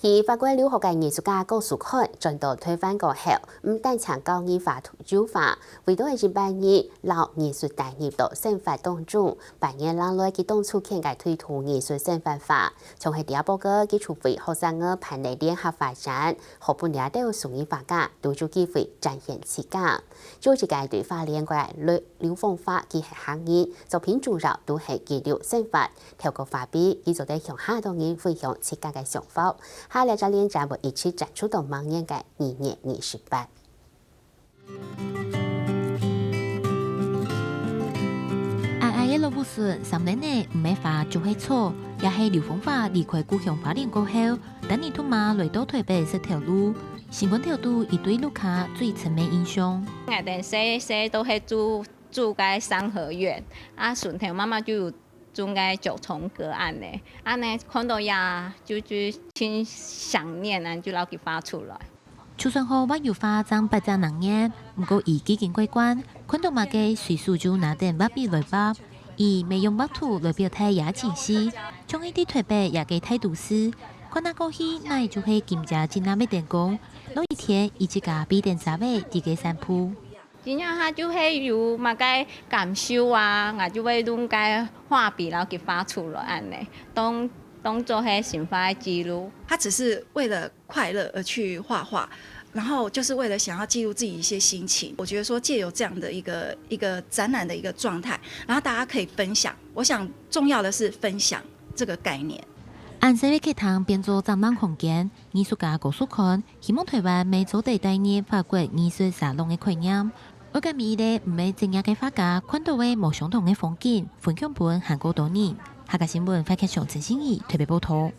喺法國留學嘅藝術家高樹凱轉到台灣過後，唔但強教藝法同舊法，為到係扮演老藝術大業到生活當中，扮演讓來佢當初傾嘅推動藝術生活化，從係第一步嘅基礎為學生嘅盤內聯合發展，學本地都屬於法家，都有機會展現自家。做一個對法聯關流風化嘅行業，作品主要都係記錄生活，透過畫筆，佢就得向下當然分享自家嘅想法。下列就連展會一起展出到明年嘅2月28。愛嘅老母孫3年內唔係花就係錯，也係劉豐華離開故鄉花蓮過後，等年兔媽來到台北這條路，新聞條度一對路卡最深嘅印象。我哋細都係住喺三合院，啊順條媽媽就有住喺九重閣案呢，啊呢看到呀就挺想念啊，就攞佢發出來。就算好我有花爭8隻能嘢，唔過伊幾經過關，看到馬嘅隨時就拿定畫筆來畫，伊未用畫圖來表態也清晰，將一啲台北也嘅態度是，看那過去乃就係金家真啱嘅電工，攞一天伊自家必定雜嘅自己散步。真正他就係有乜嘅感受啊，我就會用個畫筆然後佢發出來安尼，當做係生活嘅記錄。他只是為了快樂而去畫畫，然後就是為了想要記錄自己一些心情。我覺得說借由這樣的一個展覽的一個狀態，然後大家可以分享。我想重要的是分享這個概念。按社會課堂變做展覽空間，藝術家高樹凱希望台灣未做地帶呢法國藝術沙龍嘅概念。我嘅美咧唔係正日嘅畫家看到嘅冇相同嘅風景，分享本韓國多年。下個新聞快劇場陳欣怡特別報道。